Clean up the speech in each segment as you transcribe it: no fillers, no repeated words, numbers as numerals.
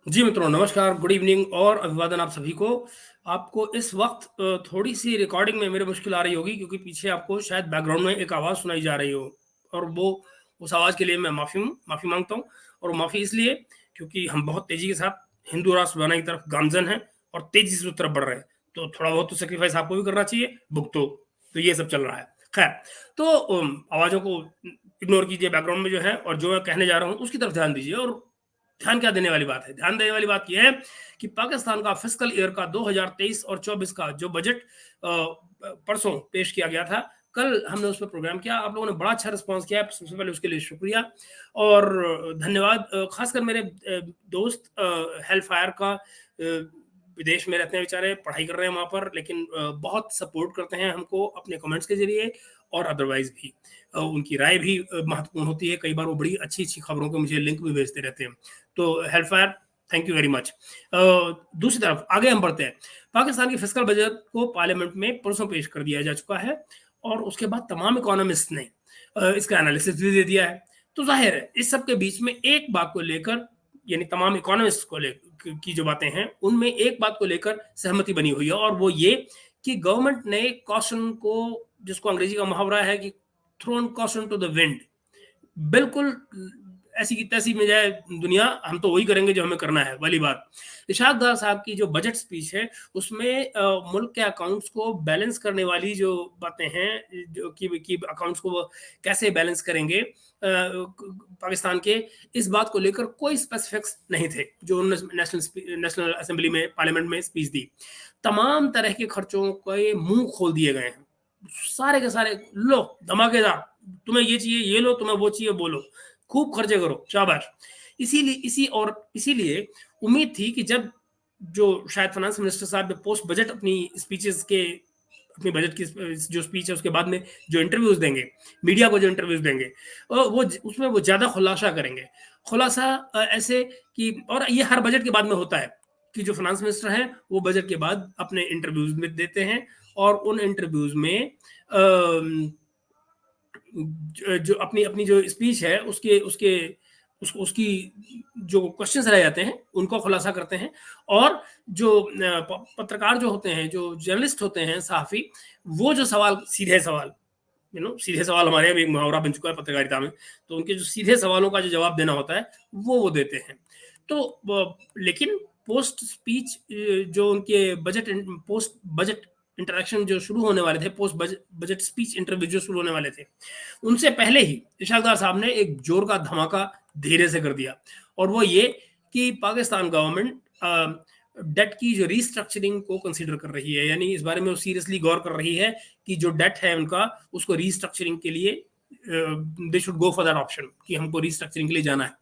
जी मित्रों, नमस्कार, good evening और अभिवादन आप सभी को। आपको इस वक़्त थोड़ी-सी रिकॉर्डिंग में मेरे मुश्किल आ रही होगी क्योंकि पीछे आपको शायद बैकग्राउंड में एक आवाज़ सुनाई जा रही हो और वो उस आवाज़ के लिए मैं माफ़ी माँगता हूँ और माफ़ी इसलिए क्योंकि हम बहुत तेज़ी के साथ हिंदू राष्ट्र बनाने की तरफ गामज़न हैं और तेज़ी से उस तरफ बढ़ रहे हैं। तो थोड़ा बहुत तो सैक्रिफ़ाइस आपको भी करना चाहिए, भुगतो। तो ये सब चल रहा है। ख़ैर, तो आवाज़ों को इग्नोर कीजिए बैकग्राउंड में जो है और जो मैं कहने जा रहा हूँ उसकी तरफ ध्यान दीजिए और ध्यान क्या देने वाली बात है? ध्यान देने वाली बात ये है कि पाकिस्तान का फिस्कल ईयर का 2023 और 24 का जो बजट परसों पेश किया गया था, कल हमने उस पे प्रोग्राम किया। आप लोगों ने बड़ा अच्छा रिस्पॉन्स किया है, सबसे पहले उसके लिए शुक्रिया और धन्यवाद। ख़ासकर मेरे दोस्त हेल फायर का विदेश में रहते हैं बेचारे, पढ़ाई कर रहे हैं वहाँ पर, लेकिन बहुत सपोर्ट करते हैं हमको अपने कमेंट्स के ज़रिए और अदरवाइज़ भी। उनकी राय भी महत्वपूर्ण होती है। कई बार वो बड़ी अच्छी-अच्छी खबरों के मुझे लिंक भी भेजते रहते हैं। तो Hellfire, thank you very much. दूसरी तरफ आगे हम बढ़ते हैं। पाकिस्तान की फिस्कल बजट को पार्लियामेंट में परसों पेश कर दिया जा चुका है और उसके बाद तमाम इकोनॉमिस्ट ने इसका एनालिसिस भी दे दिया है। तो ज़ाहिर है इस सब के बीच में एक बात को लेकर, यानी तमाम इकोनॉमिस्ट को ले की जो बातें हैं, उनमें एक बात को लेकर सहमति बनी हुई है और वो ये कि गवर्नमेंट ने कॉशन को, जिसको अंग्रेजी का मुहावरा है कि thrown caution to the wind, बिल्कुल ऐसी की तैसी में जाए दुनिया, हम तो वही करेंगे जो हमें करना है वाली बात। इरशाद डार साहब की जो बजट स्पीच है उसमें मुल्क के अकाउंट्स को बैलेंस करने वाली जो बातें हैं, जो कि अकाउंट्स को वो कैसे बैलेंस करेंगे पाकिस्तान के, इस बात को लेकर कोई स्पेसिफिक्स नहीं थे जो उन्होंने नेशनल असेंबली में, पार्लियामेंट में स्पीच दी। तमाम तरह के खर्चों के मुंह खोल दिए गए हैं, सारे के सारे। लो धमाकेदार, तुम्हें ये चाहिए ये लो, तुम्हें वो चाहिए वो लो, खूब खर्चे करो, शाबाश। इसीलिए उम्मीद थी कि जब जो शायद फाइनेंस मिनिस्टर साहब पोस्ट बजट अपनी स्पीचेस के, अपनी बजट की जो स्पीच है उसके बाद में जो इंटरव्यूज देंगे, मीडिया को जो इंटरव्यूज देंगे, वो उसमें वो ज्यादा खुलासा करेंगे। खुलासा ऐसे कि, और ये हर बजट के बाद में होता है कि जो फाइनेंस मिनिस्टर हैं वो बजट के बाद अपने इंटरव्यूज में देते हैं और उन इंटरव्यूज में जो अपनी अपनी जो स्पीच है उसके उसके उसकी जो क्वेश्चंस रह जाते हैं उनको खुलासा करते हैं। और जो पत्रकार जो होते हैं, जो जर्नलिस्ट होते हैं, सहाफ़ी, वो जो सवाल, सीधे सवाल, सीधे सवाल हमारे यहाँ भी एक मुहावरा बन चुका है पत्रकारिता में, तो उनके जो सीधे सवालों का जो जवाब देना होता है वो देते हैं। तो लेकिन पोस्ट स्पीच जो उनके बजट, पोस्ट बजट इंटरेक्शन जो शुरू होने वाले थे, पोस्ट बजट स्पीच इंटरव्यू जो शुरू होने वाले थे, उनसे पहले ही इशराक डार साहब ने एक जोर का धमाका धीरे से कर दिया और वो ये कि पाकिस्तान गवर्नमेंट डेट की जो रीस्ट्रक्चरिंग को कंसीडर कर रही है, यानी इस बारे में वो सीरियसली गौर कर रही है कि जो डेट है उनका, उसको रीस्ट्रक्चरिंग के लिए they should go for that option, कि हमको रीस्ट्रक्चरिंग के लिए जाना है।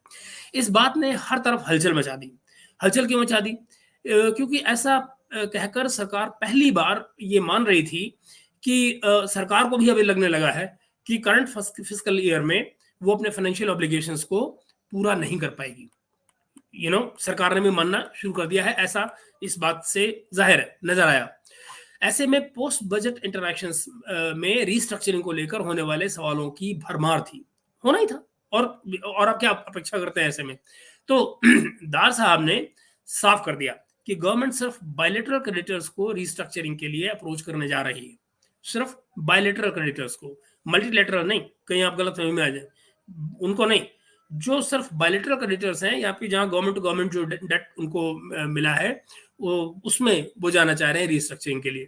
इस बात ने हर तरफ हलचल मचा दी। हलचल क्यों मचा दी? क्योंकि ऐसा कहकर सरकार पहली बार ये मान रही थी कि सरकार को भी अभी लगने लगा है कि करंट फिस्कल ईयर में वो अपने फाइनेंशियल ऑब्लिगेशंस को पूरा नहीं कर पाएगी। सरकार ने भी मानना शुरू कर दिया है, ऐसा इस बात से जाहिर है, नजर आया। ऐसे में पोस्ट बजट इंटरैक्शंस में रीस्ट्रक्चरिंग को लेकर होने वाले सवालों की भरमार थी, होना ही था। और आप क्या अपेक्षा करते हैं ऐसे में? तो दार साहब ने साफ कर दिया कि गवर्नमेंट सिर्फ बायलेटरल क्रेडिटर्स को रीस्ट्रक्चरिंग के लिए अप्रोच करने जा रही है, सिर्फ बायलेटरल क्रेडिटर्स को, मल्टीलेटरल नहीं, कहीं आप गलत फहमी में आ जाए, उनको नहीं। जो सिर्फ बायलेटरल क्रेडिटर्स हैं या फिर जहां गवर्नमेंट टू गवर्नमेंट जो डेट उनको मिला है, वो उसमें वो जाना चाह रहे हैं रीस्ट्रक्चरिंग के लिए।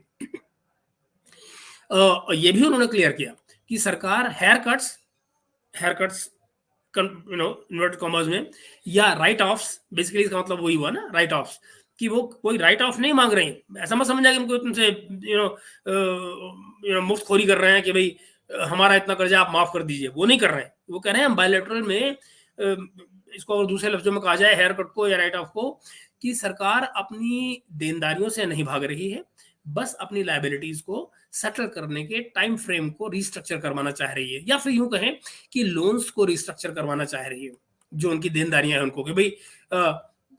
ये भी उन्होंने क्लियर किया कि सरकार हेयर कट्स इन्वर्टेड कॉमर्स में, या राइट ऑफ्स, बेसिकली इसका मतलब वही हुआ ना, राइट ऑफ्स, कि वो कोई राइट ऑफ नहीं मांग रहे हैं। ऐसा मत समझा कि उनको तुमसे मुफ्तखोरी कर रहे हैं कि भाई हमारा इतना कर्जा आप माफ कर दीजिए, वो नहीं कर रहे हैं। वो कह रहे हैं हम बायलैटरल में, इसको और दूसरे लफ्जों में कहा जाए हेयर कट को या राइट ऑफ को, कि सरकार अपनी देनदारियों से नहीं भाग रही है, बस अपनी लायबिलिटीज को सेटल करने के टाइम फ्रेम को रिस्ट्रक्चर करवाना चाह रही है, या फिर यूं कहें कि लोन्स को रिस्ट्रक्चर करवाना चाह रही है, जो उनकी देनदारियां हैं उनको, कि भाई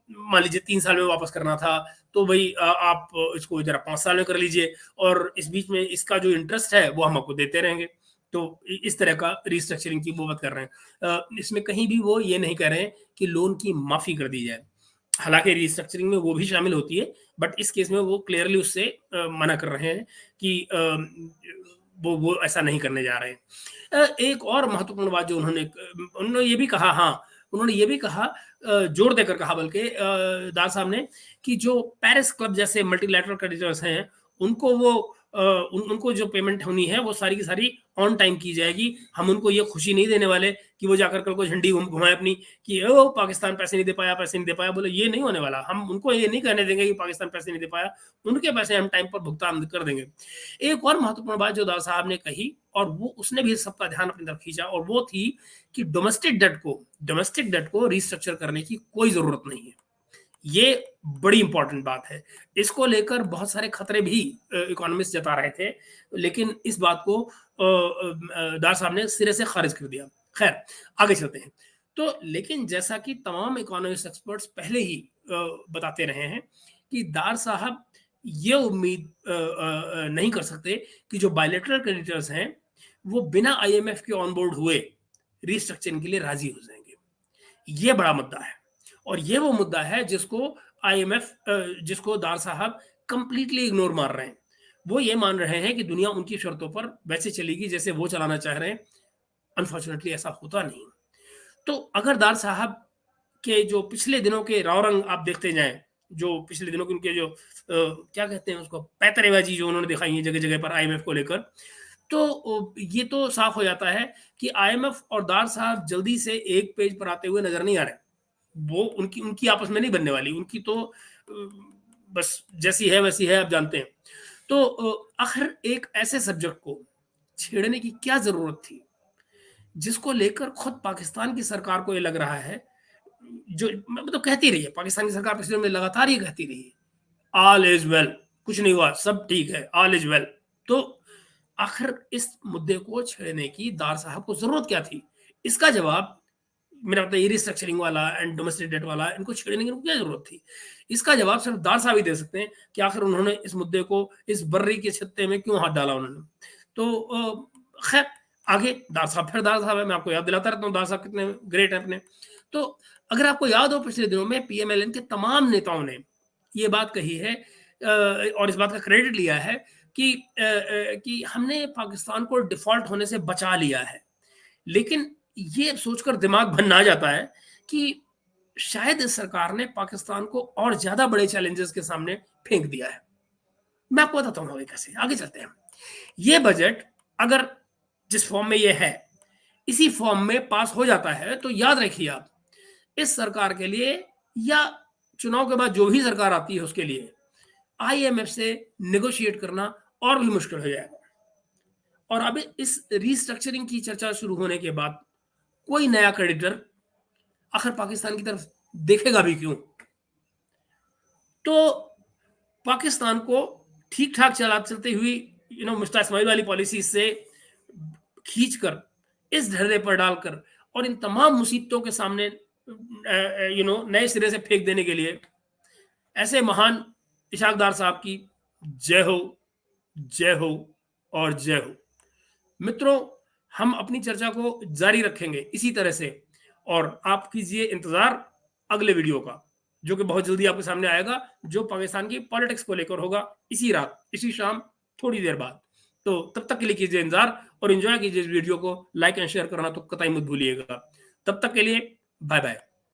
मान लीजिए 3 साल में वापस करना था, तो भाई आप इसको जरा 5 साल में कर लीजिए और इस बीच में इसका जो इंटरेस्ट है वो हम आपको देते रहेंगे। तो इस तरह का रिस्ट्रक्चरिंग की वो बात कर रहे हैं। इसमें कहीं भी वो ये नहीं कह रहे हैं कि लोन की माफी कर दी जाए। हालांकि रिस्ट्रक्चरिंग में वो भी शामिल होती है, बट इस केस में वो क्लियरली उससे मना कर रहे हैं कि वो ऐसा नहीं करने जा रहे हैं। एक और महत्वपूर्ण बात जो उन्होंने ये भी कहा, हाँ, उन्होंने ये भी कहा, जोर देकर कहा बल्कि दार साहब ने, कि जो पेरिस क्लब जैसे मल्टीलैटरल क्रेडिटर्स हैं, उनको वो उनको जो पेमेंट होनी है वो सारी की सारी ऑन टाइम की जाएगी। हम उनको ये खुशी नहीं देने वाले कि वो जाकर कल को झंडी घुमाए अपनी कि ओ पाकिस्तान पैसे नहीं दे पाया, पैसे नहीं दे पाया। बोले ये नहीं होने वाला, हम उनको ये नहीं कहने देंगे कि पाकिस्तान पैसे नहीं दे पाया, उनके पैसे हम टाइम पर भुगतान कर देंगे। एक और महत्वपूर्ण बात जो दार साहब ने कही, और वो उसने भी सबका ध्यान अपनी तरफ खींचा, और वो थी कि डोमेस्टिक डेट को रिस्ट्रक्चर करने की कोई जरूरत नहीं है। ये बड़ी इंपॉर्टेंट बात है। इसको लेकर बहुत सारे खतरे भी इकोनॉमिस्ट जता रहे थे, लेकिन इस बात को दार साहब ने सिरे से खारिज कर दिया। खैर, आगे चलते हैं। तो लेकिन जैसा कि तमाम इकोनॉमिस्ट एक्सपर्ट्स पहले ही बताते रहे हैं कि दार साहब ये उम्मीद नहीं कर सकते कि जो बायलैटरल क्रेडिटर्स हैं वो बिना आईएमएफ के ऑन बोर्ड हुए रिस्ट्रक्चरिंग के लिए राजी हो जाएंगे। ये बड़ा मुद्दा है, और ये वो मुद्दा है जिसको दार साहब कंप्लीटली इग्नोर मार रहे हैं। वो ये मान रहे हैं कि दुनिया उनकी शर्तों पर वैसे चलेगी जैसे वो चलाना चाह रहे हैं। अनफॉर्चुनेटली ऐसा होता नहीं। तो अगर दार साहब के जो पिछले दिनों के राव रंग आप देखते जाएं, जो पिछले दिनों के उनके जो क्या कहते हैं उसको, पैतरेबाजी जो उन्होंने दिखाई है जगह जगह पर आईएमएफ को लेकर, तो ये तो साफ हो जाता है कि आईएमएफ और दार साहब जल्दी से एक पेज पर आते हुए नजर नहीं आ रहे। वो उनकी उनकी आपस में नहीं बनने वाली, उनकी तो बस जैसी है वैसी है, आप जानते हैं। तो आखिर एक ऐसे सब्जेक्ट को छेड़ने की क्या जरूरत थी जिसको लेकर खुद पाकिस्तान की सरकार को ये लग रहा है, जो मतलब कहती रही है पाकिस्तान की सरकार पिछले दिनों में लगातार ये कहती रही है, ऑल इज वेल, कुछ नहीं हुआ, सब ठीक है, ऑल इज वेल। तो आखिर इस मुद्दे को छेड़ने की दार साहब को जरूरत क्या थी? इसका जवाब मेरा मतलब ये रिस्ट्रक्चरिंग वाला एंड डोमेस्टिक डेट वाला, इनको छेड़ने की क्या जरूरत थी? इसका जवाब सिर्फ दार साहब ही दे सकते हैं कि आखिर उन्होंने इस मुद्दे को इस बर्री के छत्ते में क्यों हाथ डाला उन्होंने। तो खैर, आगे दार साहब, फिर दार साहब है, मैं आपको याद दिलाता रहता हूँ दार साहब कितने ग्रेट है अपने। तो अगर आपको याद हो, पिछले दिनों में पीएमएलएन के तमाम नेताओं ने ये बात कही है और इस बात का क्रेडिट लिया है कि हमने पाकिस्तान को डिफॉल्ट होने से बचा लिया है। लेकिन ये सोचकर दिमाग भन जाता है कि शायद इस सरकार ने पाकिस्तान को और ज्यादा बड़े चैलेंजेस के सामने फेंक दिया है। मैं आपको बताता हूँ आगे कैसे। आगे चलते हैं। ये बजट अगर जिस फॉर्म में ये है, इसी फॉर्म में पास हो जाता है, तो याद रखिए आप, इस सरकार के लिए या चुनाव के बाद जो भी सरकार आती है उसके लिए आईएमएफ से नेगोशिएट करना और भी मुश्किल हो जाएगा। और अब इस रिस्ट्रक्चरिंग की चर्चा शुरू होने के बाद कोई नया क्रेडिटर आखिर पाकिस्तान की तरफ देखेगा भी क्यों? तो पाकिस्तान को ठीक ठाक चलते हुई मिस्टर इस्माइल वाली पॉलिसी से खींचकर इस ढर्रे पर डालकर और इन तमाम मुसीबतों के सामने नए सिरे से फेंक देने के लिए ऐसे महान इशाक डार साहब की जय हो, जय हो और जय हो। मित्रों, हम अपनी चर्चा को जारी रखेंगे इसी तरह से, और आप कीजिए इंतजार अगले वीडियो का, जो कि बहुत जल्दी आपके सामने आएगा, जो पाकिस्तान की पॉलिटिक्स को लेकर होगा, इसी रात, इसी शाम, थोड़ी देर बाद। तो तब तक के लिए कीजिए इंतजार और एंजॉय कीजिए इस वीडियो को। लाइक एंड शेयर करना तो कतई मत भूलिएगा। तब तक के लिए बाय बाय।